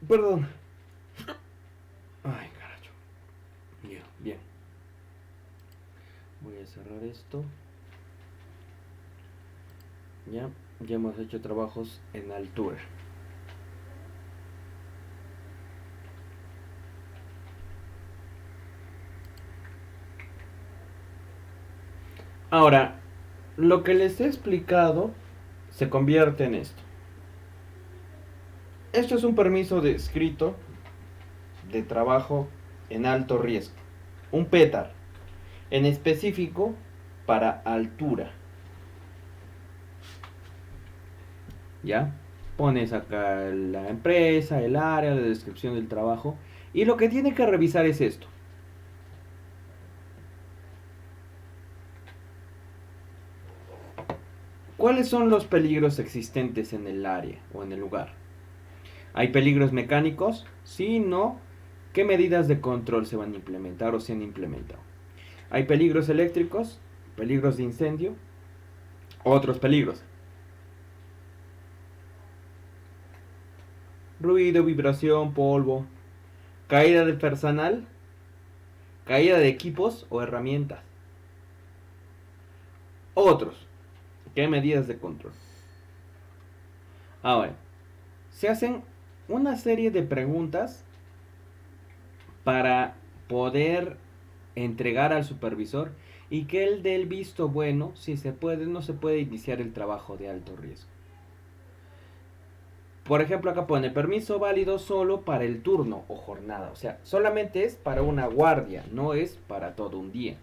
Perdón. Ay, carajo. Bien, bien. Voy a cerrar esto. Ya, ya hemos hecho trabajos en altura. Ahora, lo que les he explicado se convierte en esto. Esto es un permiso de escrito de trabajo en alto riesgo. Un PETAR, en específico para altura. ¿Ya? Pones acá la empresa, el área, la descripción del trabajo. Y lo que tiene que revisar es esto. ¿Cuáles son los peligros existentes en el área o en el lugar? ¿Hay peligros mecánicos? Sí, no. ¿Qué medidas de control se van a implementar o se han implementado? ¿Hay peligros eléctricos? ¿Peligros de incendio? Otros peligros. Ruido, vibración, polvo. Caída de personal. Caída de equipos o herramientas. Otros. ¿Qué medidas de control? Ahora, se hacen una serie de preguntas para poder entregar al supervisor y que él dé el visto bueno si se puede o no se puede iniciar el trabajo de alto riesgo. Por ejemplo, acá pone permiso válido solo para el turno o jornada. O sea, solamente es para una guardia, no es para todo un día.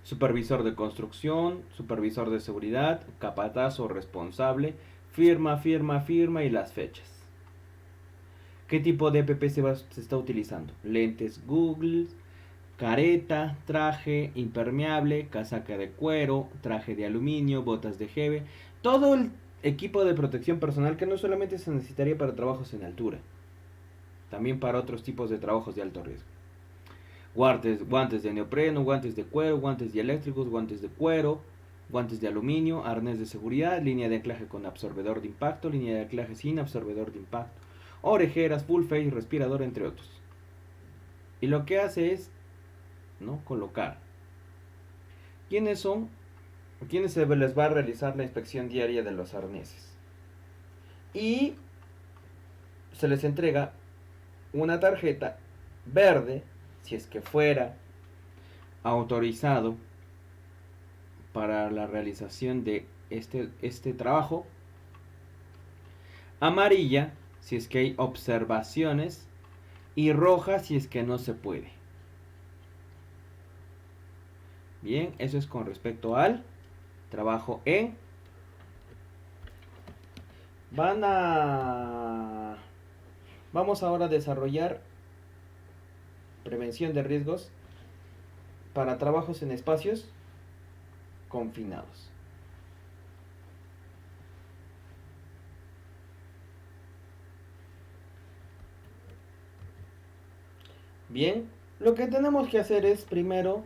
Supervisor de construcción, supervisor de seguridad, capataz o responsable, firma, firma, firma y las fechas. ¿Qué tipo de EPP se está utilizando? Lentes Google, careta, traje impermeable, casaca de cuero, traje de aluminio, botas de jeve, todo el equipo de protección personal que no solamente se necesitaría para trabajos en altura, también para otros tipos de trabajos de alto riesgo. Guantes de neopreno, guantes de cuero, guantes dieléctricos, guantes de cuero, guantes de aluminio, arnés de seguridad, línea de anclaje con absorbedor de impacto, línea de anclaje sin absorbedor de impacto, orejeras, full face, respirador, entre otros. Y lo que hace es, ¿no?, colocar quiénes son, quiénes se les va a realizar la inspección diaria de los arneses. Y se les entrega una tarjeta verde, si es que fuera autorizado para la realización de este trabajo. Amarilla, si es que hay observaciones. Y roja, si es que no se puede. Bien, eso es con respecto al trabajo en... Vamos ahora a desarrollar prevención de riesgos para trabajos en espacios confinados. Bien, lo que tenemos que hacer es primero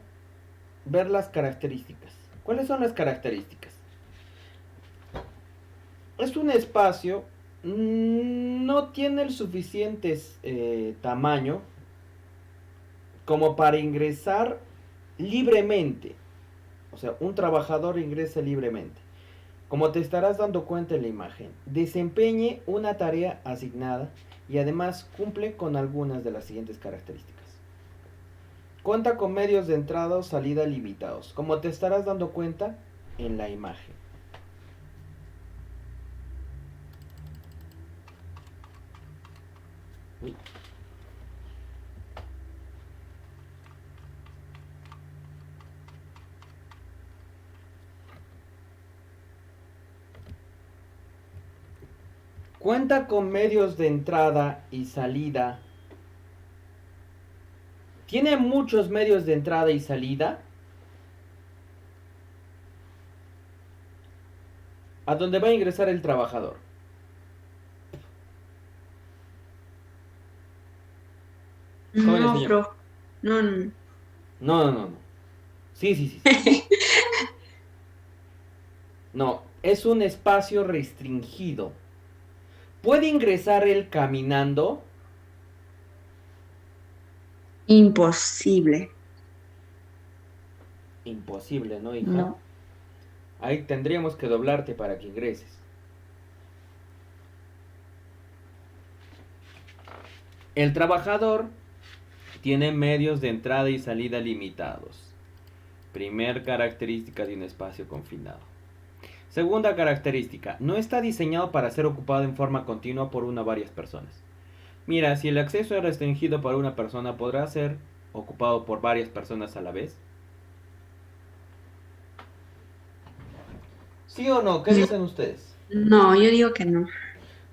ver las características. ¿Cuáles son las características? Es un espacio, no tiene el suficiente tamaño como para ingresar libremente. O sea, un trabajador ingresa libremente. Como te estarás dando cuenta en la imagen, desempeñe una tarea asignada y además cumple con algunas de las siguientes características. Cuenta con medios de entrada o salida limitados, como te estarás dando cuenta en la imagen. Uy. Cuenta con medios de entrada y salida. Tiene muchos medios de entrada y salida a donde va a ingresar el trabajador. Jóvenes No, señor. profe. No, no. No, no, no, no. Sí, sí, sí, sí. No, es un espacio restringido. ¿Puede ingresar él caminando? Imposible. Imposible, ¿no, hija? No. Ahí tendríamos que doblarte para que ingreses. El trabajador tiene medios de entrada y salida limitados. Primer característica de un espacio confinado. Segunda característica, no está diseñado para ser ocupado en forma continua por una o varias personas. Mira, si el acceso es restringido para una persona, ¿podrá ser ocupado por varias personas a la vez? ¿Sí o no? ¿Qué Yo- dicen ustedes? no, yo digo que no.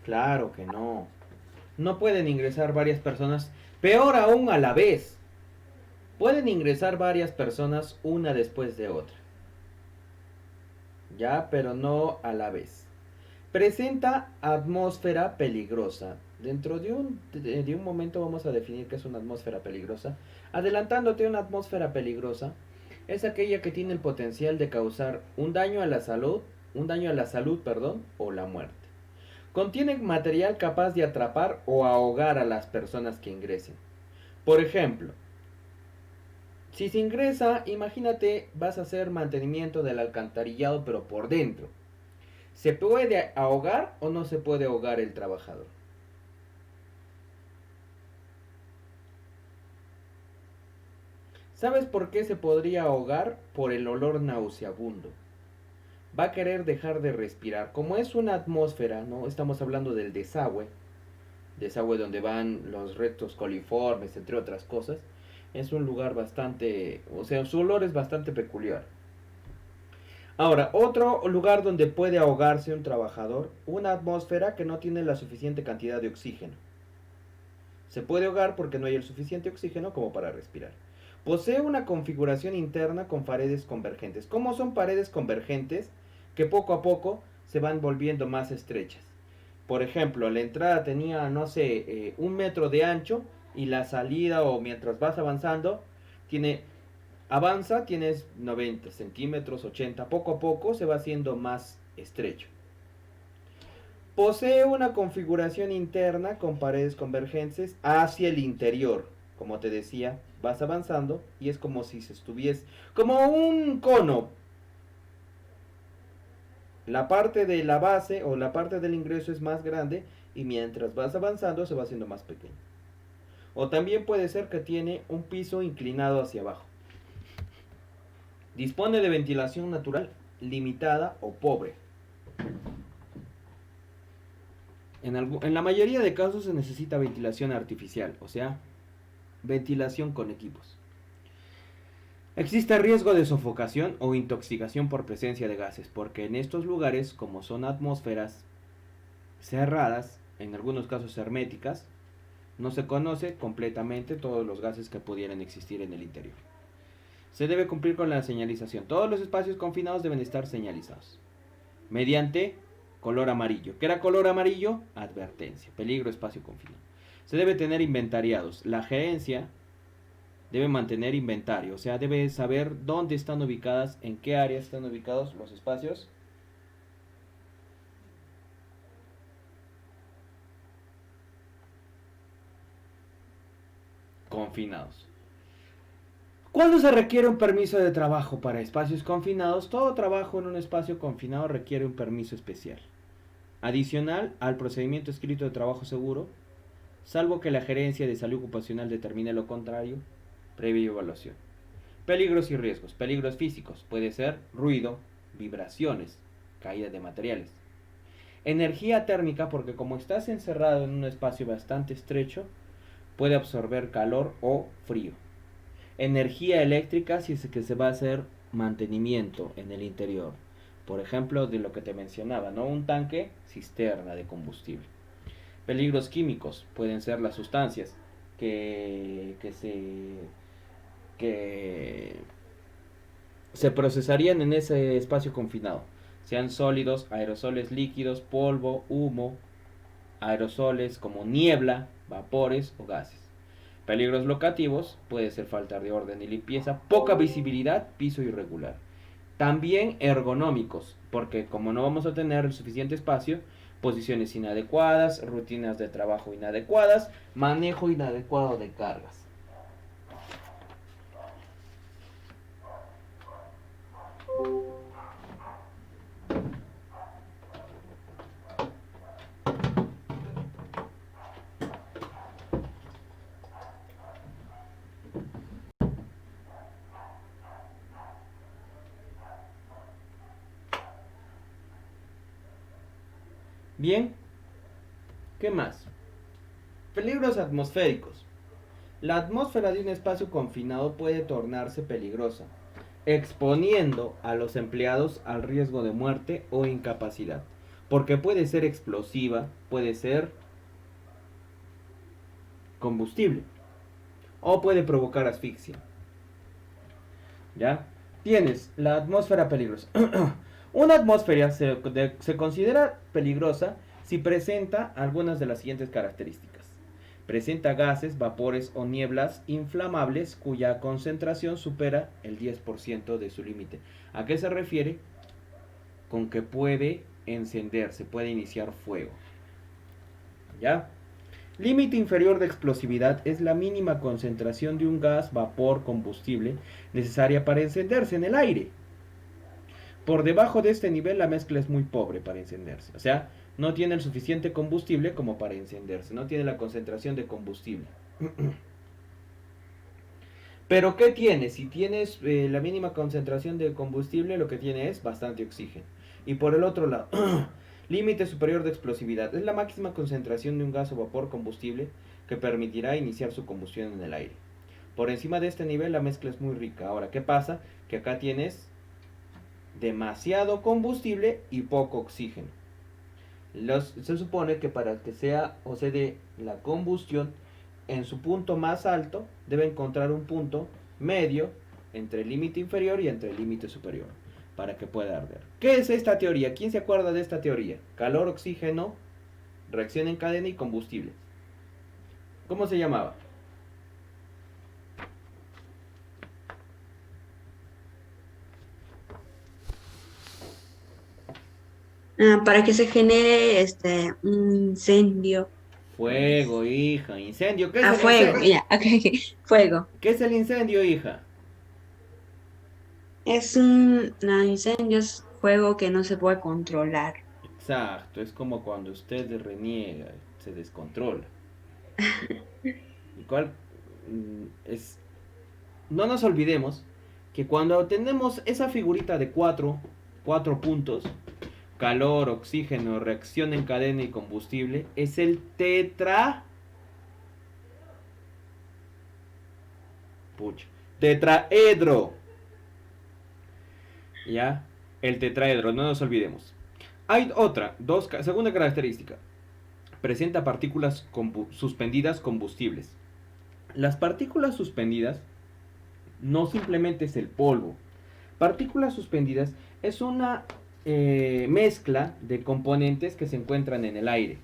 Claro que no. No pueden ingresar varias personas, peor aún a la vez. Pueden ingresar varias personas una después de otra. Ya, pero no a la vez. Presenta atmósfera peligrosa. Dentro de un momento vamos a definir qué es una atmósfera peligrosa. Adelantándote, una atmósfera peligrosa es aquella que tiene el potencial de causar un daño a la salud, perdón, o la muerte. Contiene material capaz de atrapar o ahogar a las personas que ingresen. Por ejemplo, si se ingresa, imagínate, vas a hacer mantenimiento del alcantarillado, pero por dentro. ¿Se puede ahogar o no se puede ahogar el trabajador? ¿Sabes por qué se podría ahogar? Por el olor nauseabundo. Va a querer dejar de respirar. Como es una atmósfera, ¿no? Estamos hablando del desagüe donde van los rectos coliformes, entre otras cosas. Es un lugar bastante, o sea, su olor es bastante peculiar. Ahora, otro lugar donde puede ahogarse un trabajador, una atmósfera que no tiene la suficiente cantidad de oxígeno. Se puede ahogar porque no hay el suficiente oxígeno como para respirar. Posee una configuración interna con paredes convergentes. ¿Cómo son paredes convergentes? Que poco a poco se van volviendo más estrechas. Por ejemplo, la entrada tenía, no sé, 1 metro de ancho y la salida o mientras vas avanzando, tienes 90 centímetros, 80, poco a poco se va haciendo más estrecho. Posee una configuración interna con paredes convergentes hacia el interior. Como te decía, vas avanzando y es como si se estuviese, como un cono. La parte de la base o la parte del ingreso es más grande y mientras vas avanzando se va haciendo más pequeño. O también puede ser que tiene un piso inclinado hacia abajo. Dispone de ventilación natural limitada o pobre. En la mayoría de casos se necesita ventilación artificial, o sea, ventilación con equipos. Existe riesgo de sofocación o intoxicación por presencia de gases, porque en estos lugares, como son atmósferas cerradas, en algunos casos herméticas, no se conoce completamente todos los gases que pudieran existir en el interior. Se debe cumplir con la señalización. Todos los espacios confinados deben estar señalizados mediante color amarillo. ¿Qué era color amarillo? Advertencia, peligro, espacio confinado. Se debe tener inventariados. La gerencia debe mantener inventario, o sea, debe saber dónde están ubicadas, en qué áreas están ubicados los espacios confinados. ¿Cuándo se requiere un permiso de trabajo para espacios confinados? Todo trabajo en un espacio confinado requiere un permiso especial, adicional al procedimiento escrito de trabajo seguro, salvo que la gerencia de salud ocupacional determine lo contrario, previa evaluación. Peligros y riesgos. Peligros físicos. Puede ser ruido, vibraciones, caída de materiales. Energía térmica porque como estás encerrado en un espacio bastante estrecho, puede absorber calor o frío. Energía eléctrica si es que se va a hacer mantenimiento en el interior. Por ejemplo, de lo que te mencionaba, ¿no? Un tanque cisterna de combustible. Peligros químicos pueden ser las sustancias que se procesarían en ese espacio confinado, sean sólidos, aerosoles líquidos, polvo, humo, aerosoles como niebla, vapores o gases. Peligros locativos puede ser falta de orden y limpieza, poca visibilidad, piso irregular. También ergonómicos, porque como no vamos a tener el suficiente espacio, posiciones inadecuadas, rutinas de trabajo inadecuadas, manejo inadecuado de cargas. Bien, ¿qué más? Peligros atmosféricos. La atmósfera de un espacio confinado puede tornarse peligrosa, exponiendo a los empleados al riesgo de muerte o incapacidad, porque puede ser explosiva, puede ser combustible o puede provocar asfixia. ¿Ya? Tienes la atmósfera peligrosa. Una atmósfera se considera peligrosa si presenta algunas de las siguientes características. Presenta gases, vapores o nieblas inflamables cuya concentración supera el 10% de su límite. ¿A qué se refiere? Con que puede encenderse, puede iniciar fuego. ¿Ya? Límite inferior de explosividad es la mínima concentración de un gas, vapor, combustible necesaria para encenderse en el aire. Por debajo de este nivel la mezcla es muy pobre para encenderse. O sea, no tiene el suficiente combustible como para encenderse. No tiene la concentración de combustible. Pero ¿qué tiene? Si tienes la mínima concentración de combustible, lo que tiene es bastante oxígeno. Y por el otro lado, límite superior de explosividad. Es la máxima concentración de un gas o vapor combustible que permitirá iniciar su combustión en el aire. Por encima de este nivel la mezcla es muy rica. Ahora, ¿qué pasa? Que acá tienes demasiado combustible y poco oxígeno. Se supone que para que sea o se dé la combustión en su punto más alto, debe encontrar un punto medio entre el límite inferior y entre el límite superior para que pueda arder. ¿Qué es esta teoría? ¿Quién se acuerda de esta teoría? Calor, oxígeno, reacción en cadena y combustible. ¿Cómo se llamaba? Para que se genere un incendio. Fuego, hija. Incendio. ¿Qué es Ah, el fuego, incendio? ya, ok, ok. Fuego. ¿Qué es el incendio, hija? No, incendio es fuego que no se puede controlar. Exacto, es como cuando usted reniega, se descontrola. ¿Y cuál es? No nos olvidemos que cuando tenemos esa figurita de cuatro puntos, calor, oxígeno, reacción en cadena y combustible, es el pucha, tetraedro. ¿Ya? El tetraedro, no nos olvidemos. Hay otra, segunda característica. Presenta partículas suspendidas combustibles. Las partículas suspendidas no simplemente es el polvo. Partículas suspendidas es una mezcla de componentes que se encuentran en el aire.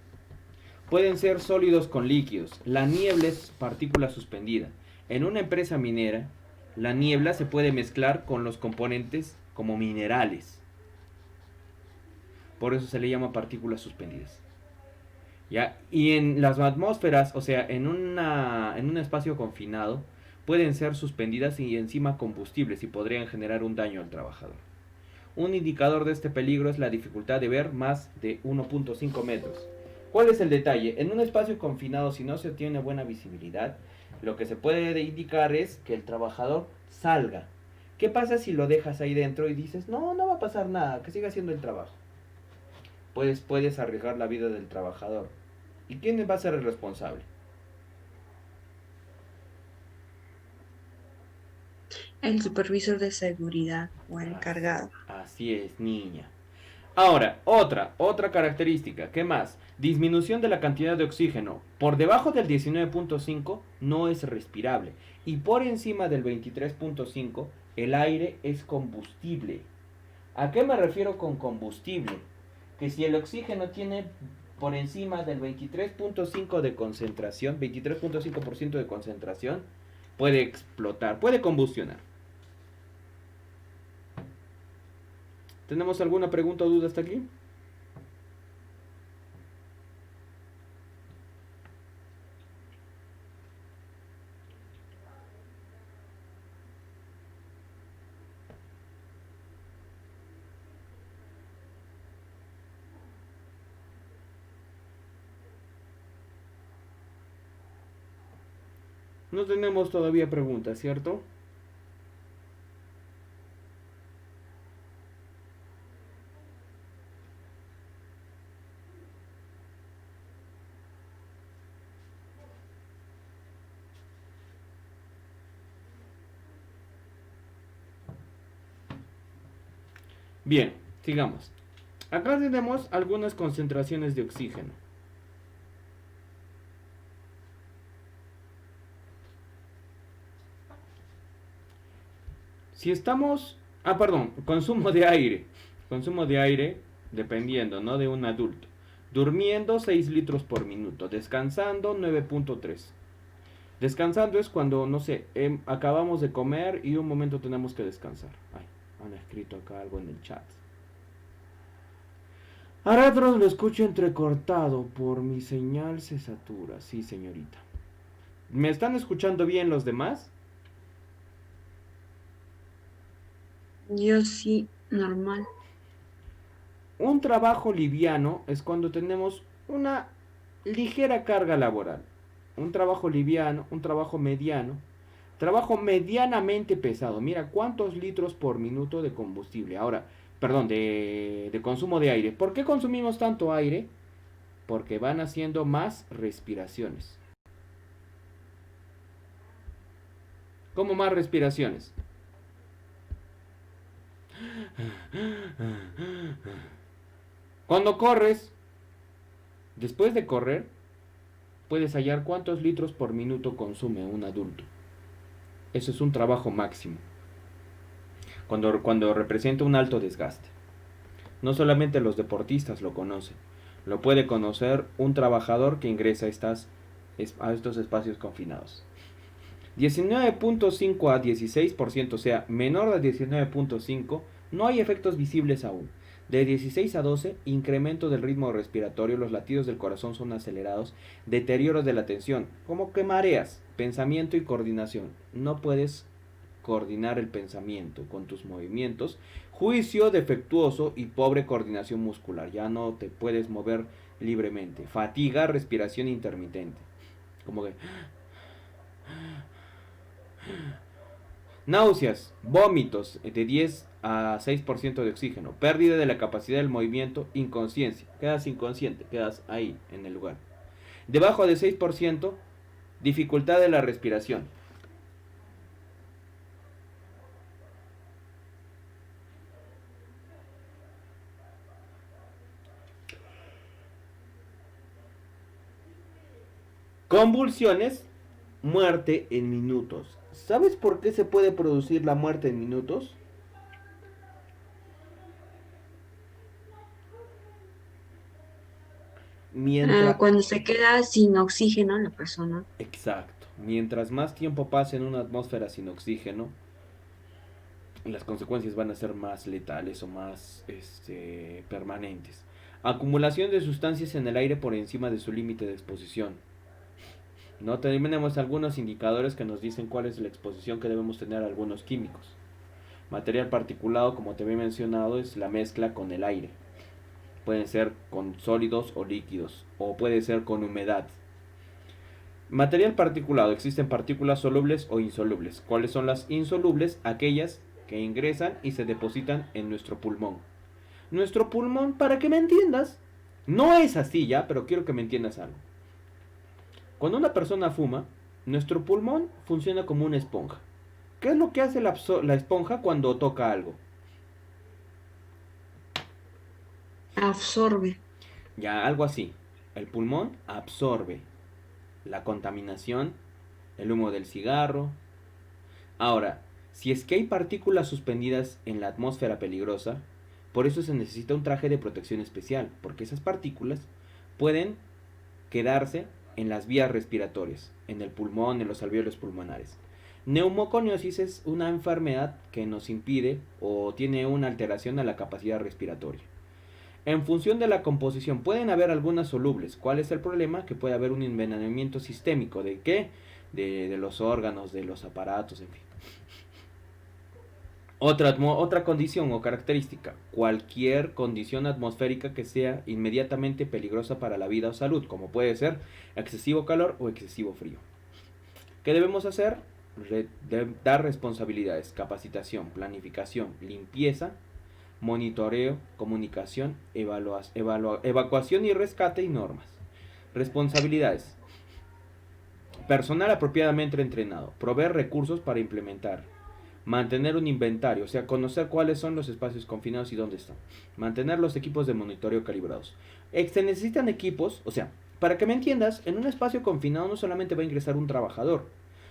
Pueden ser sólidos con líquidos. La niebla es partícula suspendida. En una empresa minera, la niebla se puede mezclar con los componentes como minerales. Por eso se le llama partículas suspendidas. ¿Ya? Y en las atmósferas, o sea, en un espacio confinado, pueden ser suspendidas y encima combustibles y podrían generar un daño al trabajador. Un indicador de este peligro es la dificultad de ver más de 1.5 metros. ¿Cuál es el detalle? En un espacio confinado, si no se tiene buena visibilidad, lo que se puede indicar es que el trabajador salga. ¿Qué pasa si lo dejas ahí dentro y dices, no, no va a pasar nada, que siga haciendo el trabajo? Pues puedes arriesgar la vida del trabajador. ¿Y quién va a ser el responsable? El supervisor de seguridad o el encargado. Así es, niña. Ahora, otra característica. ¿Qué más? Disminución de la cantidad de oxígeno. Por debajo del 19.5 no es respirable. Y por encima del 23.5 el aire es combustible. ¿A qué me refiero con combustible? Que si el oxígeno tiene por encima del 23.5 de concentración, 23.5% de concentración, puede explotar, puede combustionar. ¿Tenemos alguna pregunta o duda hasta aquí? No tenemos todavía preguntas, ¿cierto? Bien, sigamos. Acá tenemos algunas concentraciones de oxígeno. Si estamos... Ah, perdón, consumo de aire. Consumo de aire, dependiendo, ¿no? De un adulto. Durmiendo 6 litros por minuto. Descansando 9.3. Descansando es cuando, no sé, acabamos de comer y un momento tenemos que descansar. Ay, han escrito acá algo en el chat. Ahora otros lo escucho entrecortado. Por mi señal se satura. Sí, señorita. ¿Me están escuchando bien los demás? Yo sí, normal. Un trabajo liviano es cuando tenemos una ligera carga laboral. Un trabajo liviano, un trabajo mediano. Trabajo medianamente pesado. Mira cuántos litros por minuto de combustible. Ahora, perdón, de consumo de aire. ¿Por qué consumimos tanto aire? Porque van haciendo más respiraciones. ¿Cómo más respiraciones? Cuando corres, después de correr, puedes hallar cuántos litros por minuto consume un adulto. Eso es un trabajo máximo. Cuando representa un alto desgaste. No solamente los deportistas lo conocen, lo puede conocer un trabajador que ingresa a estos espacios confinados. 19.5 a 16%, o sea, menor de 19.5, no hay efectos visibles aún. De 16 a 12, incremento del ritmo respiratorio, los latidos del corazón son acelerados, deterioro de la atención, como que mareas, pensamiento y coordinación. No puedes coordinar el pensamiento con tus movimientos, juicio defectuoso y pobre coordinación muscular, ya no te puedes mover libremente, fatiga, respiración intermitente, como que náuseas, vómitos de 10 a 6% de oxígeno, pérdida de la capacidad del movimiento, inconsciencia, quedas inconsciente, quedas ahí en el lugar. Debajo de 6%, dificultad de la respiración. Convulsiones, muerte en minutos. ¿Sabes por qué se puede producir la muerte en minutos? Mientras... Cuando se queda sin oxígeno la persona. Exacto. Mientras más tiempo pase en una atmósfera sin oxígeno, las consecuencias van a ser más letales o más permanentes. Acumulación de sustancias en el aire por encima de su límite de exposición. No tenemos algunos indicadores que nos dicen cuál es la exposición que debemos tener a algunos químicos. Material particulado, como te había mencionado, es la mezcla con el aire. Pueden ser con sólidos o líquidos, o puede ser con humedad. Material particulado, existen partículas solubles o insolubles. ¿Cuáles son las insolubles? Aquellas que ingresan y se depositan en nuestro pulmón. Nuestro pulmón, para que me entiendas, no es así ya, pero quiero que me entiendas algo. Cuando una persona fuma, nuestro pulmón funciona como una esponja. ¿Qué es lo que hace la esponja cuando toca algo? Absorbe. Ya, algo así. El pulmón absorbe la contaminación, el humo del cigarro. Ahora, si es que hay partículas suspendidas en la atmósfera peligrosa, por eso se necesita un traje de protección especial, porque esas partículas pueden quedarse en las vías respiratorias, en el pulmón, en los alvéolos pulmonares. Neumoconiosis es una enfermedad que nos impide o tiene una alteración a la capacidad respiratoria. En función de la composición, pueden haber algunas solubles. ¿Cuál es el problema? Que puede haber un envenenamiento sistémico. ¿De qué? De los órganos, de los aparatos, en fin. Otra condición o característica, cualquier condición atmosférica que sea inmediatamente peligrosa para la vida o salud, como puede ser excesivo calor o excesivo frío. ¿Qué debemos hacer? Dar responsabilidades, capacitación, planificación, limpieza, monitoreo, comunicación, evacuación y rescate y normas. Responsabilidades. Personal apropiadamente entrenado. Proveer recursos para implementar. Mantener un inventario, o sea, conocer cuáles son los espacios confinados y dónde están. Mantener los equipos de monitoreo calibrados. Se necesitan equipos, o sea, para que me entiendas, en un espacio confinado no solamente va a ingresar un trabajador.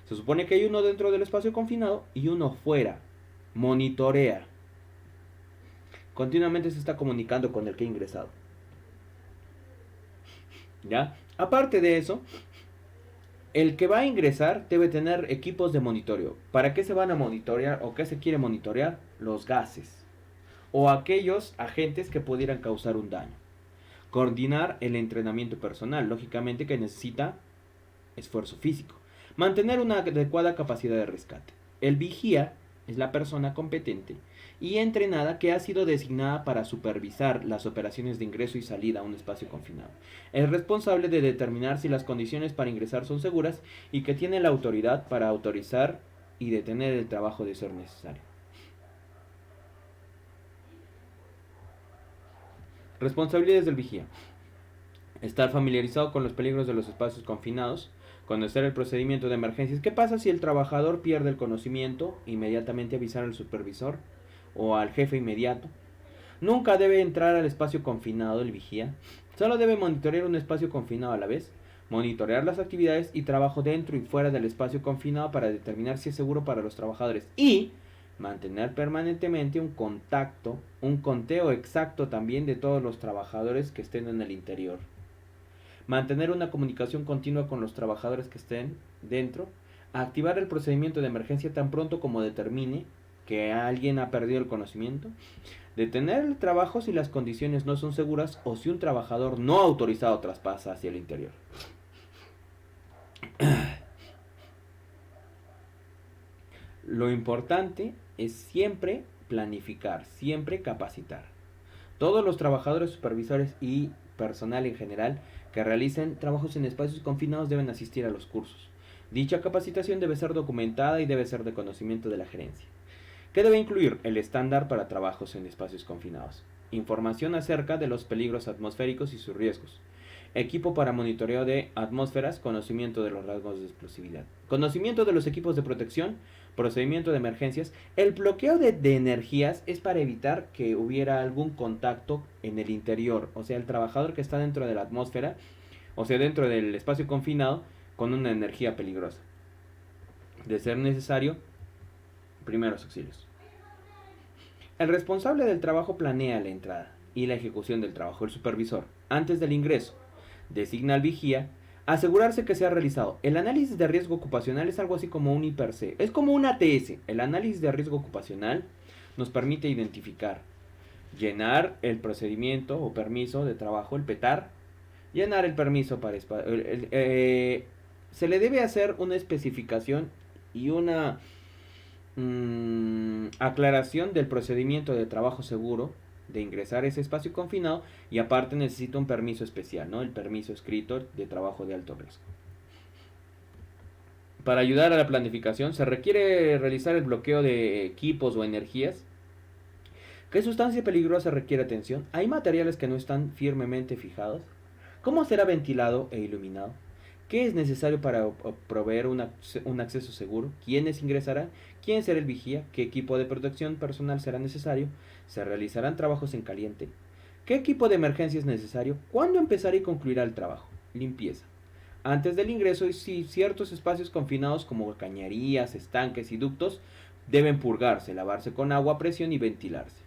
Se supone que hay uno dentro del espacio confinado y uno fuera. Monitorea. Continuamente se está comunicando con el que ha ingresado. ¿Ya? Aparte de eso, el que va a ingresar debe tener equipos de monitoreo. ¿Para qué se van a monitorear o qué se quiere monitorear? Los gases o aquellos agentes que pudieran causar un daño. Coordinar el entrenamiento personal, lógicamente que necesita esfuerzo físico. Mantener una adecuada capacidad de rescate. El vigía es la persona competente y entrenada que ha sido designada para supervisar las operaciones de ingreso y salida a un espacio confinado. Es responsable de determinar si las condiciones para ingresar son seguras y que tiene la autoridad para autorizar y detener el trabajo de ser necesario. Responsabilidades del vigía. Estar familiarizado con los peligros de los espacios confinados. Conocer el procedimiento de emergencias. ¿Qué pasa si el trabajador pierde el conocimiento? Inmediatamente avisar al supervisor o al jefe inmediato. Nunca debe entrar al espacio confinado el vigía. Solo debe monitorear un espacio confinado a la vez. Monitorear las actividades y trabajo dentro y fuera del espacio confinado para determinar si es seguro para los trabajadores. Y mantener permanentemente un contacto, un conteo exacto también de todos los trabajadores que estén en el interior. Mantener una comunicación continua con los trabajadores que estén dentro. Activar el procedimiento de emergencia tan pronto como determine que alguien ha perdido el conocimiento. Detener el trabajo si las condiciones no son seguras o si un trabajador no autorizado traspasa hacia el interior. Lo importante es siempre planificar, siempre capacitar. Todos los trabajadores, supervisores y personal en general que realicen trabajos en espacios confinados deben asistir a los cursos. Dicha capacitación debe ser documentada y debe ser de conocimiento de la gerencia. ¿Qué debe incluir? El estándar para trabajos en espacios confinados. Información acerca de los peligros atmosféricos y sus riesgos. Equipo para monitoreo de atmósferas, conocimiento de los rasgos de explosividad. Conocimiento de los equipos de protección, procedimiento de emergencias. El bloqueo de energías es para evitar que hubiera algún contacto en el interior. O sea, el trabajador que está dentro de la atmósfera, o sea, dentro del espacio confinado, con una energía peligrosa. De ser necesario, primeros auxilios. El responsable del trabajo planea la entrada y la ejecución del trabajo. El supervisor, antes del ingreso, designa al vigía, asegurarse que se ha realizado. El análisis de riesgo ocupacional es algo así como un IPRC, es como un ATS. El análisis de riesgo ocupacional nos permite identificar, llenar el procedimiento o permiso de trabajo, el PETAR, llenar el permiso para... se le debe hacer una especificación y una aclaración del procedimiento de trabajo seguro de ingresar a ese espacio confinado y aparte necesita un permiso especial, ¿no? El permiso escrito de trabajo de alto riesgo. Para ayudar a la planificación se requiere realizar el bloqueo de equipos o energías. ¿Qué sustancia peligrosa requiere atención? ¿Hay materiales que no están firmemente fijados? ¿Cómo será ventilado e iluminado? ¿Qué es necesario para proveer un acceso seguro? ¿Quiénes ingresarán? ¿Quién será el vigía? ¿Qué equipo de protección personal será necesario? ¿Se realizarán trabajos en caliente? ¿Qué equipo de emergencia es necesario? ¿Cuándo empezará y concluirá el trabajo? Limpieza. Antes del ingreso, si ciertos espacios confinados como cañerías, estanques y ductos deben purgarse, lavarse con agua a presión y ventilarse.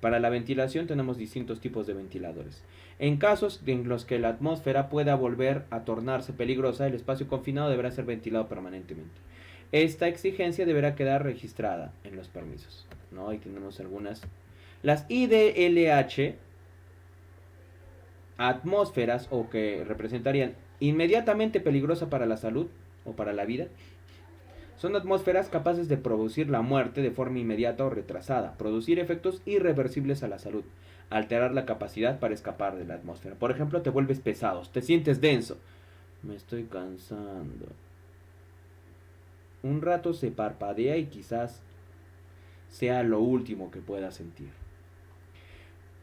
Para la ventilación tenemos distintos tipos de ventiladores. En casos en los que la atmósfera pueda volver a tornarse peligrosa, el espacio confinado deberá ser ventilado permanentemente. Esta exigencia deberá quedar registrada en los permisos, ¿no? Ahí tenemos algunas. Las IDLH, atmósferas o que representarían inmediatamente peligrosa para la salud o para la vida, son atmósferas capaces de producir la muerte de forma inmediata o retrasada, producir efectos irreversibles a la salud, alterar la capacidad para escapar de la atmósfera. Por ejemplo, te vuelves pesado, te sientes denso. Me estoy cansando. Un rato se parpadea y quizás sea lo último que pueda sentir.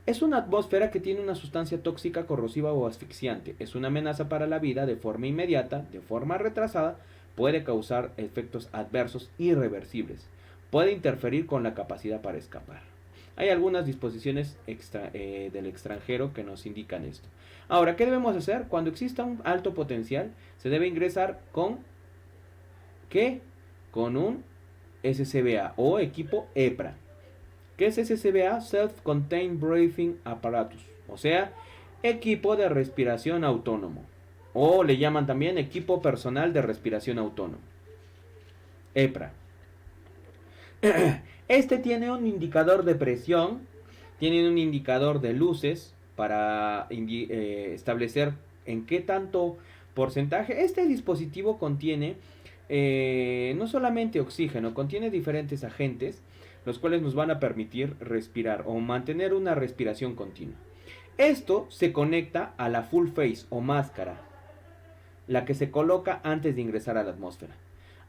Es una atmósfera que tiene una sustancia tóxica, corrosiva o asfixiante. Es una amenaza para la vida de forma inmediata, de forma retrasada, puede causar efectos adversos irreversibles. Puede interferir con la capacidad para escapar. Hay algunas disposiciones del extranjero que nos indican esto. Ahora, ¿qué debemos hacer? Cuando exista un alto potencial, se debe ingresar con ¿qué? Con un SCBA o equipo EPRA. ¿Qué es SCBA? Self-Contained Breathing Apparatus, o sea, equipo de respiración autónomo, o le llaman también equipo personal de respiración autónomo, EPRA. Este tiene un indicador de presión, tiene un indicador de luces para establecer en qué tanto porcentaje. Este dispositivo contiene no solamente oxígeno, contiene diferentes agentes, los cuales nos van a permitir respirar o mantener una respiración continua. Esto se conecta a la full face o máscara, la que se coloca antes de ingresar a la atmósfera.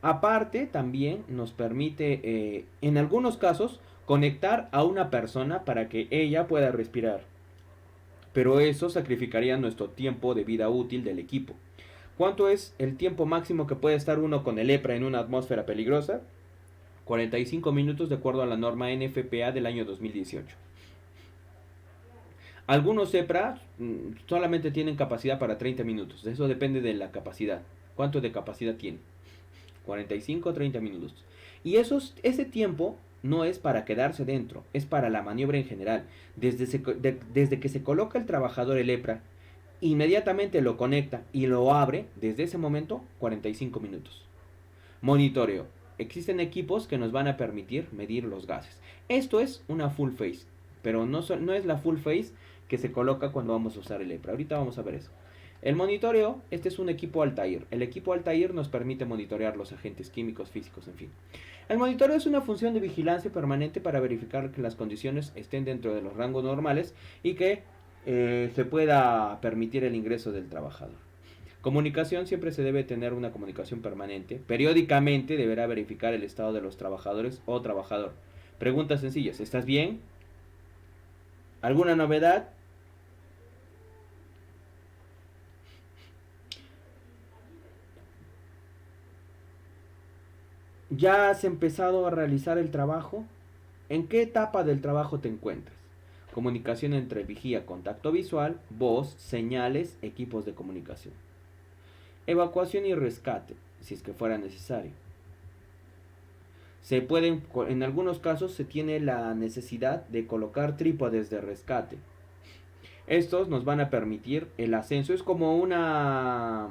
Aparte, también nos permite, en algunos casos, conectar a una persona para que ella pueda respirar. Pero eso sacrificaría nuestro tiempo de vida útil del equipo. ¿Cuánto es el tiempo máximo que puede estar uno con el EPRA en una atmósfera peligrosa? 45 minutos de acuerdo a la norma NFPA del año 2018. Algunos EPRA solamente tienen capacidad para 30 minutos. Eso depende de la capacidad. ¿Cuánto de capacidad tiene? 45 o 30 minutos. Y ese tiempo no es para quedarse dentro, es para la maniobra en general. Desde que se coloca el trabajador el EPRA, inmediatamente lo conecta y lo abre, desde ese momento, 45 minutos. Monitoreo. Existen equipos que nos van a permitir medir los gases. Esto es una full face, pero no es la full face que se coloca cuando vamos a usar el EPRA. Ahorita vamos a ver eso. El monitoreo, este es un equipo Altair. El equipo Altair nos permite monitorear los agentes químicos, físicos, en fin. El monitoreo es una función de vigilancia permanente para verificar que las condiciones estén dentro de los rangos normales y que se pueda permitir el ingreso del trabajador. Comunicación, siempre se debe tener una comunicación permanente. Periódicamente deberá verificar el estado de los trabajadores o trabajador. Preguntas sencillas: ¿estás bien? ¿Alguna novedad? ¿Ya has empezado a realizar el trabajo? ¿En qué etapa del trabajo te encuentras? Comunicación entre vigía, contacto visual, voz, señales, equipos de comunicación. Evacuación y rescate, si es que fuera necesario. En algunos casos se tiene la necesidad de colocar trípodes de rescate. Estos nos van a permitir el ascenso. Es como una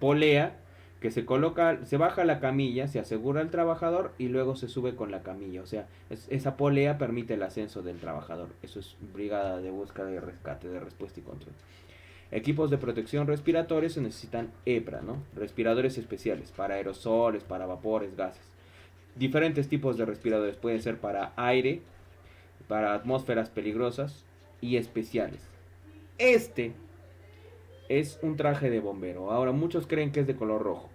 polea que se coloca, se baja la camilla, se asegura el trabajador y luego se sube con la camilla. O sea, esa polea permite el ascenso del trabajador. Eso es brigada de búsqueda y rescate, de respuesta y control. Equipos de protección respiratoria se necesitan EPRA, ¿no? Respiradores especiales para aerosoles, para vapores, gases. Diferentes tipos de respiradores pueden ser para aire, para atmósferas peligrosas y especiales. Este es un traje de bombero. Ahora, muchos creen que es de color rojo.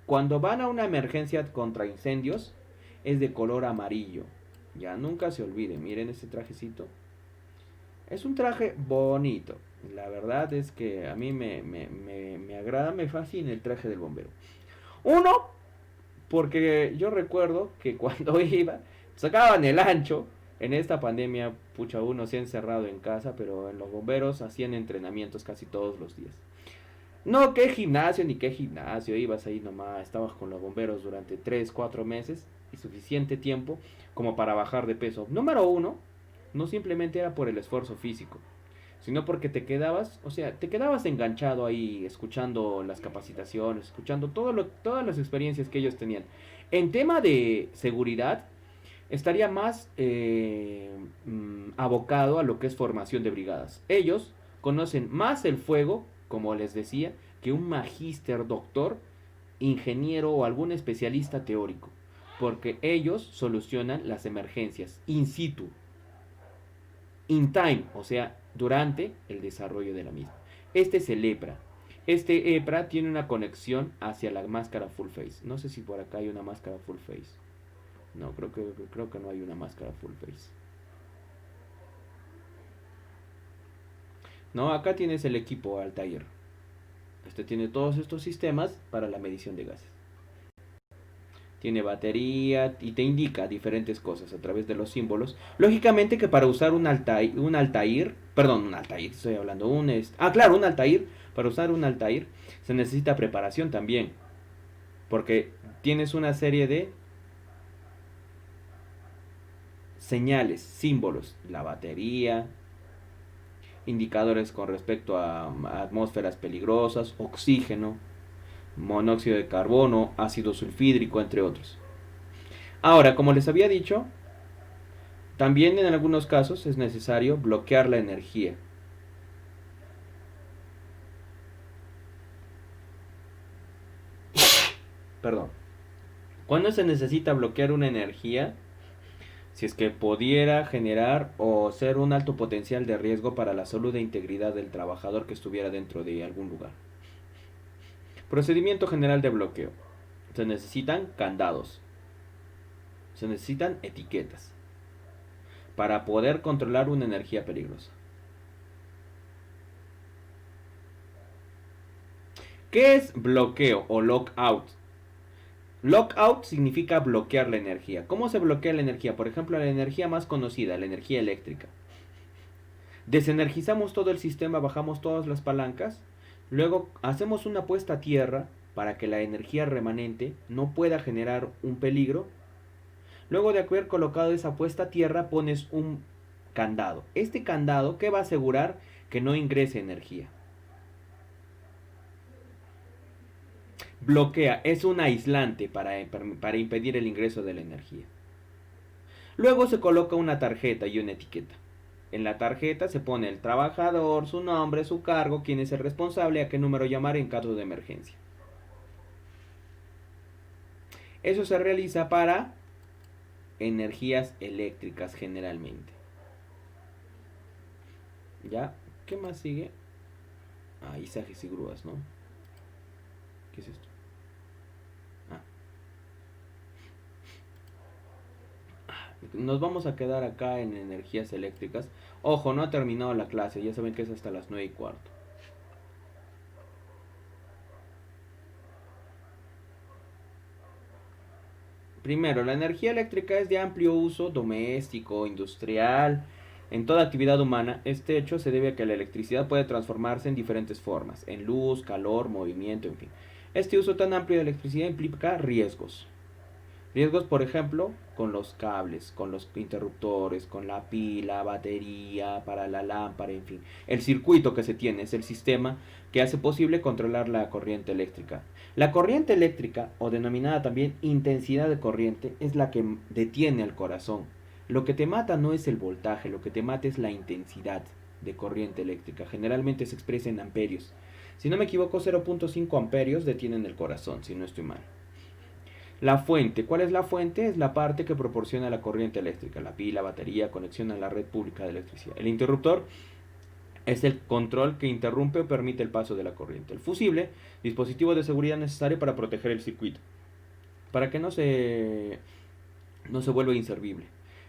Cuando van a una emergencia contra incendios, es de color amarillo. Ya nunca se olviden, miren este trajecito. Es un traje bonito. La verdad es que a mí me agrada, me fascina el traje del bombero. Uno, porque yo recuerdo que cuando iba, sacaban el ancho. En esta pandemia, pucha, uno se ha encerrado en casa, pero en los bomberos hacían entrenamientos casi todos los días. No, qué gimnasio, ni qué gimnasio, ibas ahí nomás, estabas con los bomberos durante 3, 4 meses y suficiente tiempo como para bajar de peso. Número uno, no simplemente era por el esfuerzo físico, sino porque te quedabas enganchado ahí, escuchando las capacitaciones, escuchando todas las experiencias que ellos tenían. En tema de seguridad, estaría más abocado a lo que es formación de brigadas. Ellos conocen más el fuego, como les decía, que un magíster, doctor, ingeniero o algún especialista teórico, porque ellos solucionan las emergencias in situ, in time, o sea, durante el desarrollo de la misma. Este es el EPRA. Este EPRA tiene una conexión hacia la máscara full face. No sé si por acá hay una máscara full face. No, creo que no hay una máscara full face. No, acá tienes el equipo Altair. Este tiene todos estos sistemas para la medición de gases. Tiene batería y te indica diferentes cosas a través de los símbolos. Lógicamente que para usar un Altair, estoy hablando, un Altair, para usar un Altair se necesita preparación también, porque tienes una serie de señales, símbolos, la batería, indicadores con respecto a atmósferas peligrosas, oxígeno, monóxido de carbono, ácido sulfídrico, entre otros. Ahora, como les había dicho, también en algunos casos es necesario bloquear la energía. Perdón. ¿Cuándo se necesita bloquear una energía? Si es que pudiera generar o ser un alto potencial de riesgo para la salud e integridad del trabajador que estuviera dentro de algún lugar. Procedimiento general de bloqueo. Se necesitan candados. Se necesitan etiquetas para poder controlar una energía peligrosa. ¿Qué es bloqueo o lockout? Lockout significa bloquear la energía. ¿Cómo se bloquea la energía? Por ejemplo, la energía más conocida, la energía eléctrica. Desenergizamos todo el sistema, bajamos todas las palancas, luego hacemos una puesta a tierra para que la energía remanente no pueda generar un peligro. Luego de haber colocado esa puesta a tierra, pones un candado. Este candado, ¿qué va a asegurar? Que no ingrese energía. Bloquea, es un aislante para impedir el ingreso de la energía. Luego se coloca una tarjeta y una etiqueta. En la tarjeta se pone el trabajador, su nombre, su cargo, quién es el responsable, a qué número llamar en caso de emergencia. Eso se realiza para energías eléctricas generalmente. ¿Ya? ¿Qué más sigue? Izajes y grúas, ¿no? ¿Qué es esto? Nos vamos a quedar acá en energías eléctricas. Ojo, no ha terminado la clase, ya saben que es hasta las 9:15. Primero, la energía eléctrica es de amplio uso doméstico, industrial, en toda actividad humana. Este hecho se debe a que la electricidad puede transformarse en diferentes formas, en luz, calor, movimiento, en fin. Este uso tan amplio de electricidad implica riesgos. Riesgos, por ejemplo, con los cables, con los interruptores, con la pila, batería, para la lámpara, en fin. El circuito que se tiene es el sistema que hace posible controlar la corriente eléctrica. La corriente eléctrica, o denominada también intensidad de corriente, es la que detiene al corazón. Lo que te mata no es el voltaje, lo que te mata es la intensidad de corriente eléctrica. Generalmente se expresa en amperios. Si no me equivoco, 0.5 amperios detienen el corazón, si no estoy mal. La fuente. ¿Cuál es la fuente? Es la parte que proporciona la corriente eléctrica. La pila, batería, conexión a la red pública de electricidad. El interruptor es el control que interrumpe o permite el paso de la corriente. El fusible, dispositivo de seguridad necesario para proteger el circuito, para que no se vuelva inservible.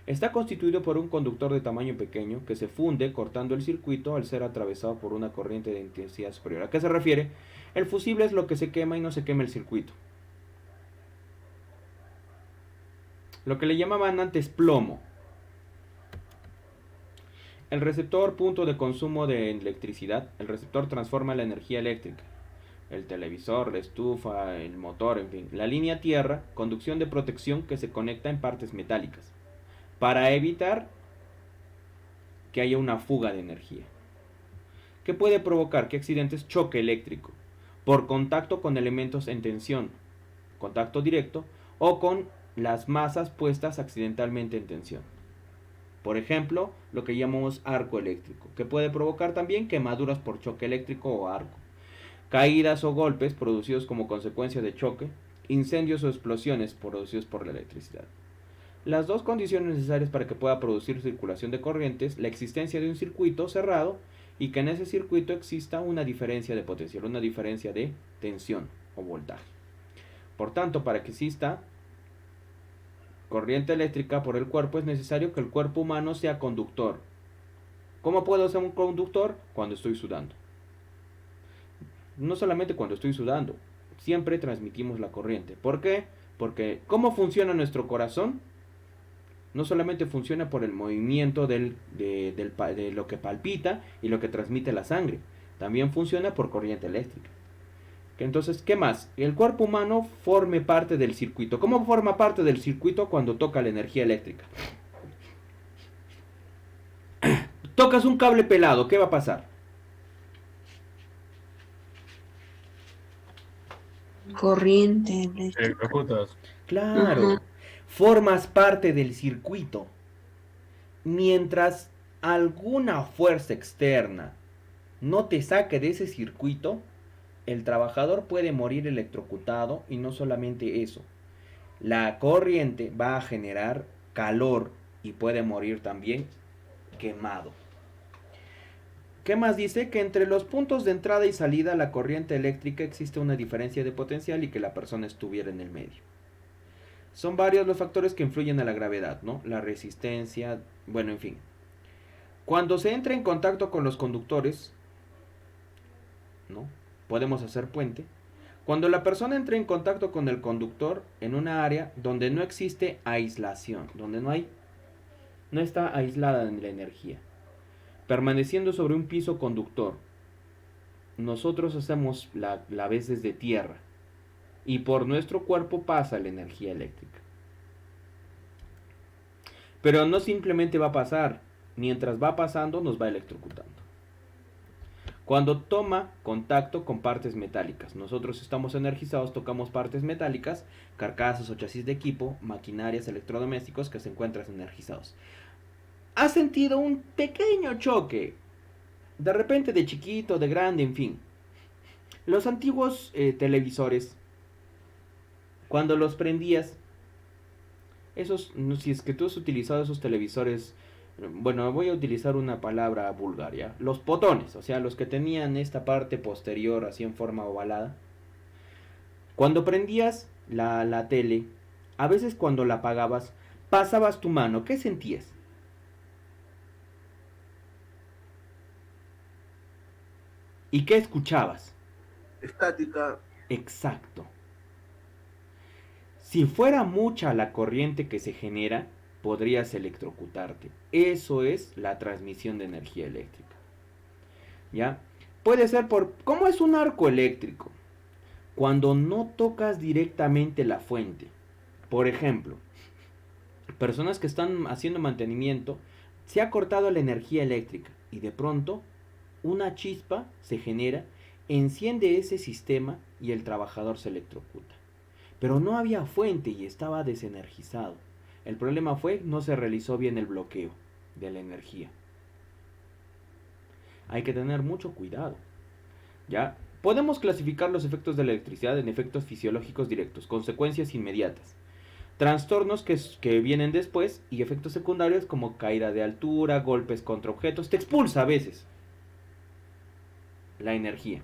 Está constituido por un conductor de tamaño pequeño que se funde cortando el circuito al ser atravesado por una corriente de intensidad superior. ¿A qué se refiere? El fusible es lo que se quema y no se quema el circuito. Lo que le llamaban antes plomo. El receptor, punto de consumo de electricidad. El receptor transforma la energía eléctrica. El televisor, la estufa, el motor, en fin. La línea tierra, conducción de protección que se conecta en partes metálicas para evitar que haya una fuga de energía. ¿Qué puede provocar? ¿Qué accidentes? Choque eléctrico por contacto con elementos en tensión, contacto directo, o con las masas puestas accidentalmente en tensión. Por ejemplo, lo que llamamos arco eléctrico, que puede provocar también quemaduras por choque eléctrico o arco, caídas o golpes producidos como consecuencia de choque, incendios o explosiones producidos por la electricidad. Las dos condiciones necesarias para que pueda producir circulación de corrientes, la existencia de un circuito cerrado y que en ese circuito exista una diferencia de potencial, una diferencia de tensión o voltaje. Por tanto, para que exista corriente eléctrica por el cuerpo es necesario que el cuerpo humano sea conductor. ¿Cómo puedo ser un conductor? Cuando estoy sudando. No solamente cuando estoy sudando, siempre transmitimos la corriente. ¿Por qué? Porque ¿cómo funciona nuestro corazón? No solamente funciona por el movimiento de lo que palpita y lo que transmite la sangre, también funciona por corriente eléctrica. Entonces, ¿qué más? El cuerpo humano forme parte del circuito. ¿Cómo forma parte del circuito cuando toca la energía eléctrica? Tocas un cable pelado, ¿qué va a pasar? Corriente Te eléctrica. ejecutas. Ajá. Claro, formas parte del circuito. Mientras alguna fuerza externa no te saque de ese circuito, el trabajador puede morir electrocutado y no solamente eso. La corriente va a generar calor y puede morir también quemado. ¿Qué más dice? Que entre los puntos de entrada y salida la corriente eléctrica existe una diferencia de potencial y que la persona estuviera en el medio. Son varios los factores que influyen a la gravedad, ¿no? La resistencia, bueno, en fin. Cuando se entra en contacto con los conductores, ¿no? Podemos hacer puente. Cuando la persona entra en contacto con el conductor en una área donde no existe aislación, donde no está aislada en la energía, permaneciendo sobre un piso conductor, nosotros hacemos la vez desde tierra y por nuestro cuerpo pasa la energía eléctrica. Pero no simplemente va a pasar, mientras va pasando nos va electrocutando. Cuando toma contacto con partes metálicas, nosotros estamos energizados, tocamos partes metálicas, carcasas o chasis de equipo, maquinarias, electrodomésticos que se encuentran energizados. ¿Has sentido un pequeño choque? De repente de chiquito, de grande, en fin. Los antiguos televisores, cuando los prendías, esos, no, si es que tú has utilizado esos televisores, bueno, voy a utilizar una palabra vulgar, ¿ya? Los potones, o sea, los que tenían esta parte posterior así en forma ovalada. Cuando prendías la tele, a veces cuando la apagabas, pasabas tu mano, ¿qué sentías? ¿Y qué escuchabas? Estática. Exacto. Si fuera mucha la corriente que se genera, podrías electrocutarte. Eso es la transmisión de energía eléctrica. ¿Ya? Puede ser por... ¿Cómo es un arco eléctrico? Cuando no tocas directamente la fuente. Por ejemplo, personas que están haciendo mantenimiento, se ha cortado la energía eléctrica y de pronto una chispa se genera, enciende ese sistema y el trabajador se electrocuta. Pero no había fuente y estaba desenergizado. El problema fue no se realizó bien el bloqueo de la energía. Hay que tener mucho cuidado. ¿Ya? Podemos clasificar los efectos de la electricidad en efectos fisiológicos directos, consecuencias inmediatas, trastornos que vienen después y efectos secundarios como caída de altura, golpes contra objetos, te expulsa a veces la energía.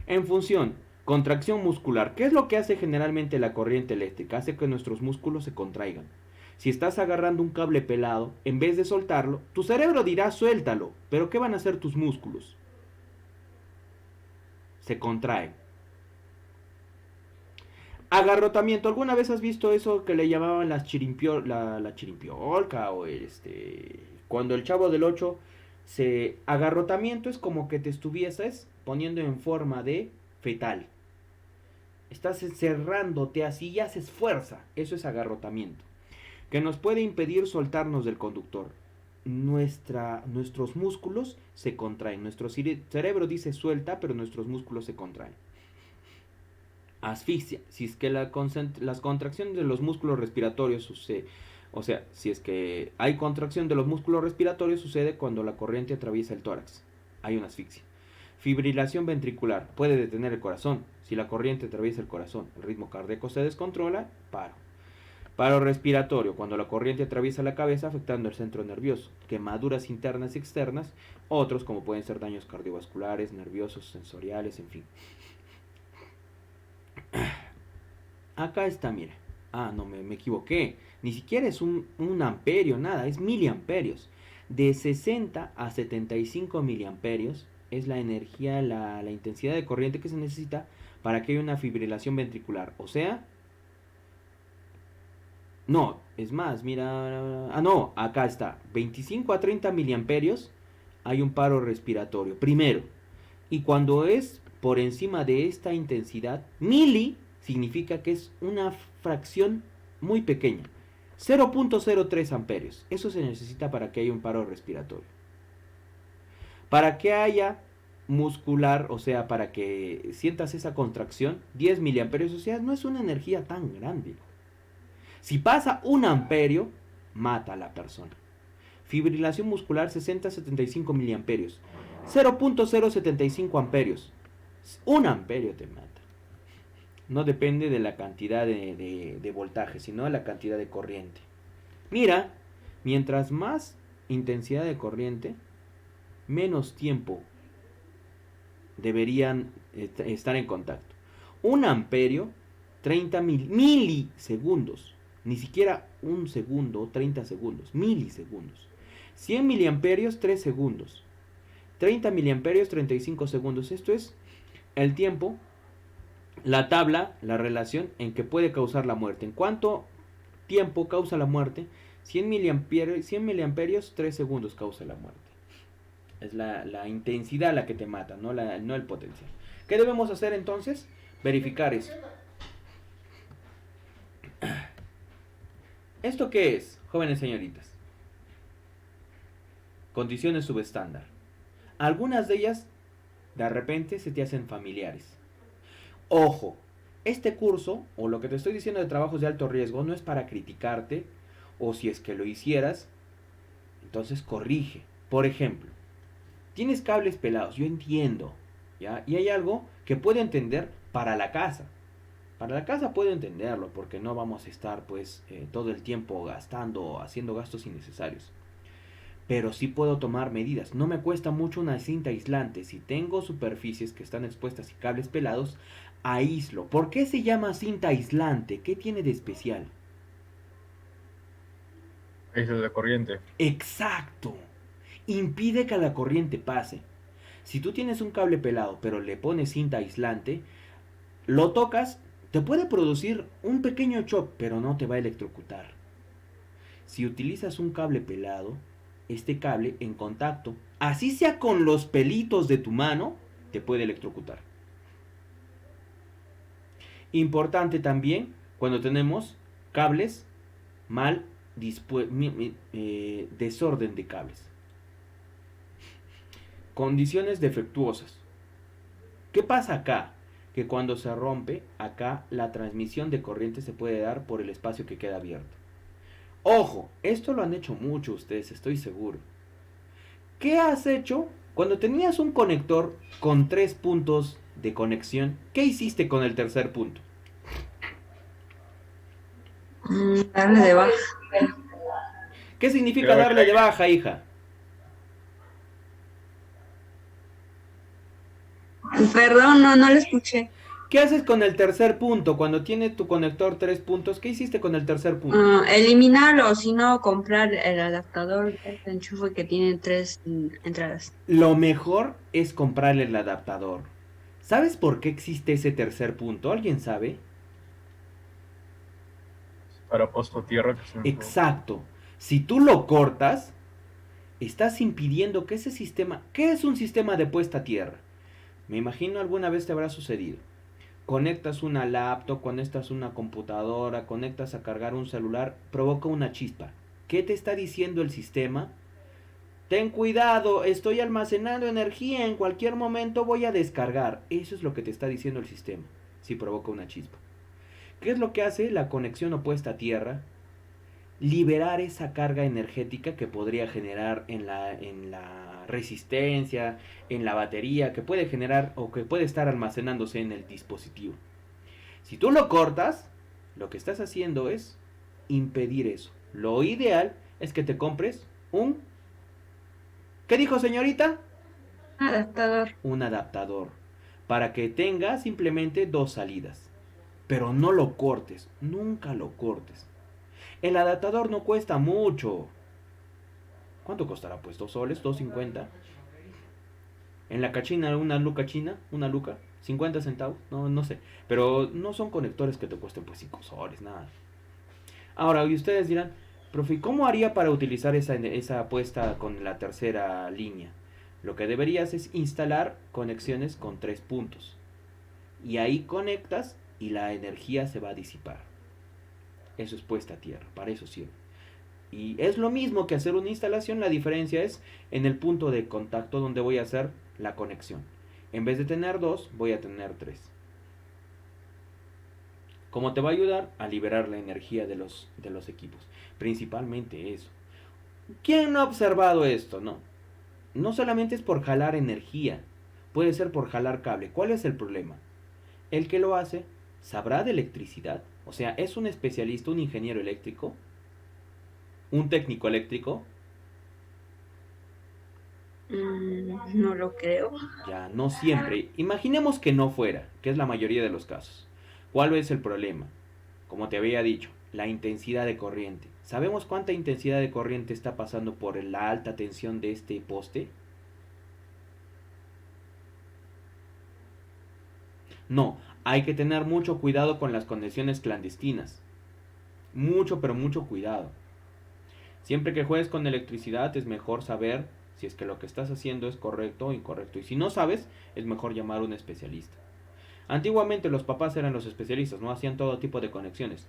En función, contracción muscular. ¿Qué es lo que hace generalmente la corriente eléctrica? Hace que nuestros músculos se contraigan. Si estás agarrando un cable pelado, en vez de soltarlo, tu cerebro dirá suéltalo, pero ¿qué van a hacer tus músculos? Se contraen. Agarrotamiento. ¿Alguna vez has visto eso que le llamaban la chirimpiolca o cuando el chavo del 8 se agarrotamiento es como que te estuvieses poniendo en forma de fetal. Estás cerrándote así y haces fuerza. Eso es agarrotamiento. Que nos puede impedir soltarnos del conductor. Nuestros músculos se contraen. Nuestro cerebro dice suelta, pero nuestros músculos se contraen. Asfixia. Si es que las contracciones de los músculos respiratorios sucede, o sea, si es que hay contracción de los músculos respiratorios sucede cuando la corriente atraviesa el tórax. Hay una asfixia. Fibrilación ventricular. Puede detener el corazón. Si la corriente atraviesa el corazón, el ritmo cardíaco se descontrola, paro. Paro respiratorio, cuando la corriente atraviesa la cabeza afectando el centro nervioso. Quemaduras internas y externas. Otros como pueden ser daños cardiovasculares, nerviosos, sensoriales, en fin. Acá está, mira. Ah, no, me equivoqué. Ni siquiera es un amperio, nada, es miliamperios. De 60 a 75 miliamperios es la energía, la intensidad de corriente que se necesita para que haya una fibrilación ventricular. O sea, no, es más, mira. Ah, no, acá está. 25 a 30 miliamperios hay un paro respiratorio. Primero. Y cuando es por encima de esta intensidad, mili significa que es una fracción muy pequeña. 0.03 amperios. Eso se necesita para que haya un paro respiratorio. Para que haya muscular, o sea, para que sientas esa contracción, 10 miliamperios, o sea, no es una energía tan grande. Si pasa 1 amperio, mata a la persona. Fibrilación muscular 60 a 75 miliamperios. 0.075 amperios. 1 amperio te mata. No depende de la cantidad de voltaje, sino de la cantidad de corriente. Mira, mientras más intensidad de corriente, menos tiempo deberían estar en contacto. 1 amperio, 30 milisegundos. Ni siquiera 1 segundo, 30 segundos. Milisegundos. 100 miliamperios, 3 segundos. 30 miliamperios, 35 segundos. Esto es el tiempo, la tabla, la relación en que puede causar la muerte. ¿En cuánto tiempo causa la muerte? 100 miliamperios, 3 segundos causa la muerte. Es la intensidad la que te mata, no el potencial. ¿Qué debemos hacer entonces? Verificar eso. ¿Esto qué es, jóvenes señoritas? Condiciones subestándar. Algunas de ellas de repente se te hacen familiares. Ojo, este curso, o lo que te estoy diciendo de trabajos de alto riesgo, no es para criticarte, o si es que lo hicieras, entonces corrige. Por ejemplo, tienes cables pelados, yo entiendo, ¿ya? Y hay algo que puedo entender para la casa. Para la casa puedo entenderlo, porque no vamos a estar pues todo el tiempo gastando, haciendo gastos innecesarios. Pero sí puedo tomar medidas. No me cuesta mucho una cinta aislante. Si tengo superficies que están expuestas y cables pelados, aíslo. ¿Por qué se llama cinta aislante? ¿Qué tiene de especial? Aísla la corriente. Exacto. Impide que la corriente pase. Si tú tienes un cable pelado, pero le pones cinta aislante, lo tocas, te puede producir un pequeño shock, pero no te va a electrocutar. Si utilizas un cable pelado, este cable en contacto, así sea con los pelitos de tu mano, te puede electrocutar. Importante también cuando tenemos cables mal desorden de cables. Condiciones defectuosas. ¿Qué pasa acá? Que cuando se rompe, acá la transmisión de corriente se puede dar por el espacio que queda abierto. Ojo, esto lo han hecho mucho ustedes, estoy seguro. ¿Qué has hecho cuando tenías un conector con 3 puntos de conexión? ¿Qué hiciste con el tercer punto? Darle de baja. ¿Qué significa darle de baja, hija? Perdón, no lo escuché. ¿Qué haces con el tercer punto? Cuando tiene tu conector 3 puntos, ¿qué hiciste con el tercer punto? Eliminarlo, o si no, comprar el adaptador, el enchufe que tiene 3 entradas. Lo mejor es comprarle el adaptador. ¿Sabes por qué existe ese tercer punto? ¿Alguien sabe? Para posto tierra. Exacto. Si tú lo cortas, estás impidiendo que ese sistema... ¿Qué es un sistema de puesta a tierra? Me imagino alguna vez te habrá sucedido. Conectas una laptop, conectas una computadora, conectas a cargar un celular, provoca una chispa. ¿Qué te está diciendo el sistema? Ten cuidado, estoy almacenando energía, en cualquier momento voy a descargar. Eso es lo que te está diciendo el sistema, si provoca una chispa. ¿Qué es lo que hace la conexión opuesta a tierra? Liberar esa carga energética que podría generar en la resistencia, en la batería, que puede generar o que puede estar almacenándose en el dispositivo. Si tú lo cortas, lo que estás haciendo es impedir eso. Lo ideal es que te compres un... ¿Qué dijo señorita? Adaptador. Un adaptador. Para que tenga simplemente dos salidas. Pero no lo cortes. Nunca lo cortes. El adaptador no cuesta mucho. ¿Cuánto costará? Pues 2 soles, 2.50. En la cachina, una luca china, una luca, 50 centavos, no sé. Pero no son conectores que te cuesten pues 5 soles, nada. Ahora, y ustedes dirán, profe, ¿cómo haría para utilizar esa apuesta con la tercera línea? Lo que deberías es instalar conexiones con 3 puntos. Y ahí conectas y la energía se va a disipar. Eso es puesta a tierra, para eso sirve. Y es lo mismo que hacer una instalación, la diferencia es en el punto de contacto donde voy a hacer la conexión. En vez de tener 2, voy a tener 3. ¿Cómo te va a ayudar? A liberar la energía de los equipos. Principalmente eso. ¿Quién no ha observado esto? No solamente es por jalar energía, puede ser por jalar cable. ¿Cuál es el problema? El que lo hace sabrá de electricidad, o sea, es un especialista, un ingeniero eléctrico, un técnico eléctrico. No lo creo. Ya, no siempre. Imaginemos que no fuera, que es la mayoría de los casos. ¿Cuál es el problema? Como te había dicho, la intensidad de corriente. ¿Sabemos cuánta intensidad de corriente está pasando por la alta tensión de este poste? No, hay que tener mucho cuidado con las conexiones clandestinas. Mucho, pero mucho cuidado. Siempre que juegues con electricidad es mejor saber si es que lo que estás haciendo es correcto o incorrecto. Y si no sabes, es mejor llamar a un especialista. Antiguamente los papás eran los especialistas, no hacían todo tipo de conexiones.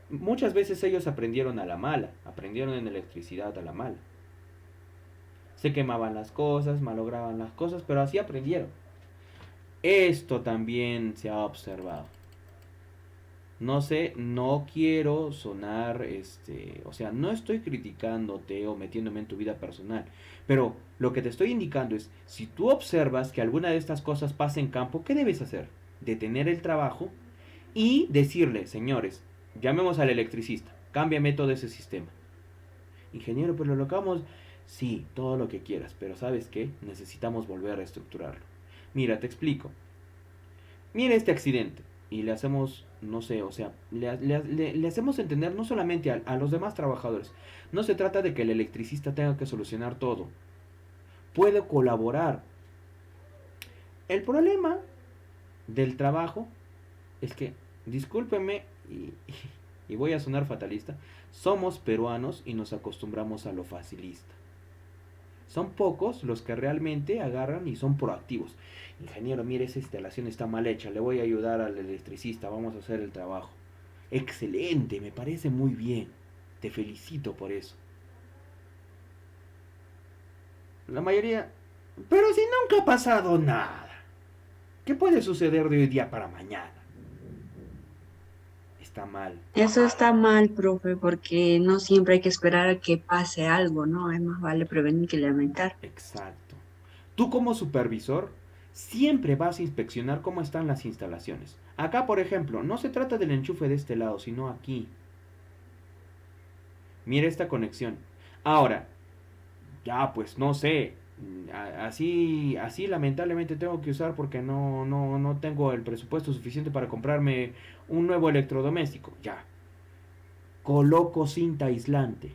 Muchas veces ellos aprendieron a la mala, aprendieron en electricidad a la mala. Se quemaban las cosas, malograban las cosas, pero así aprendieron. Esto también se ha observado. No sé, no quiero sonar, o sea, no estoy criticándote o metiéndome en tu vida personal, pero lo que te estoy indicando es, si tú observas que alguna de estas cosas pasa en campo, ¿qué debes hacer? Detener el trabajo y decirle, señores, llamemos al electricista, cámbiame todo ese sistema. Ingeniero, pero lo acabamos, sí, todo lo que quieras, pero ¿sabes qué? Necesitamos volver a estructurarlo. Mira, te explico. Mira este accidente. Y le hacemos, no sé, o sea, le hacemos entender no solamente a los demás trabajadores. No se trata de que el electricista tenga que solucionar todo. Puede colaborar. El problema del trabajo es que, discúlpeme, y voy a sonar fatalista, somos peruanos y nos acostumbramos a lo facilista. Son pocos los que realmente agarran y son proactivos. Ingeniero, mire, esa instalación está mal hecha, le voy a ayudar al electricista, vamos a hacer el trabajo. Excelente, me parece muy bien. Te felicito por eso. La mayoría... Pero si nunca ha pasado nada. ¿Qué puede suceder de hoy día para mañana? Está mal. Eso está mal, profe, porque no siempre hay que esperar a que pase algo, ¿no? Es más vale prevenir que lamentar. Exacto. Tú como supervisor siempre vas a inspeccionar cómo están las instalaciones. Acá, por ejemplo, no se trata del enchufe de este lado, sino aquí. Mira esta conexión. Ahora, ya pues no sé, así lamentablemente tengo que usar porque no tengo el presupuesto suficiente para comprarme un nuevo electrodoméstico. Ya. Coloco cinta aislante.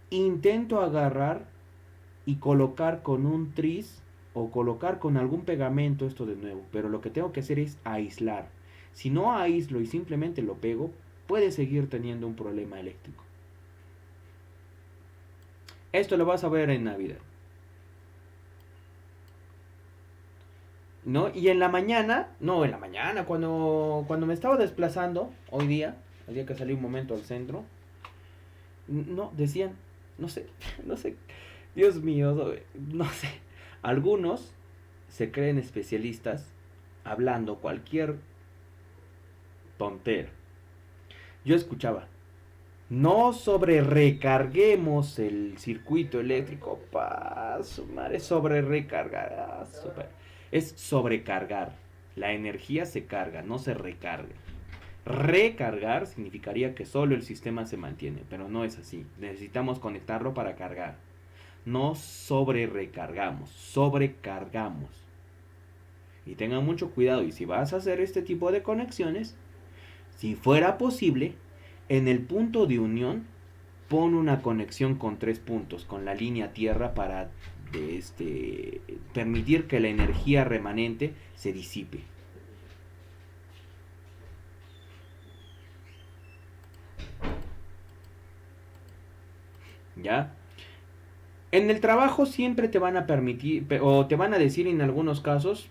Intento agarrar y colocar con un tris o colocar con algún pegamento esto de nuevo, pero lo que tengo que hacer es aislar. Si no aíslo y simplemente lo pego, puede seguir teniendo un problema eléctrico. Esto lo vas a ver en Navidad, ¿no? Y en la mañana, cuando me estaba desplazando hoy día, el día que salí un momento al centro, no, decían, no sé, Dios mío, no sé. Algunos se creen especialistas hablando cualquier tontera. Yo escuchaba, no sobre recarguemos el circuito eléctrico, su madre, sobre recargar, es sobrecargar. La energía se carga, no se recarga. Recargar significaría que solo el sistema se mantiene, pero no es así. Necesitamos conectarlo para cargar. No sobre recargamos, sobrecargamos. Y tengan mucho cuidado, y si vas a hacer este tipo de conexiones, si fuera posible, en el punto de unión pon una conexión con 3 puntos, con la línea tierra para permitir que la energía remanente se disipe. ¿Ya? En el trabajo siempre te van a permitir, o te van a decir en algunos casos,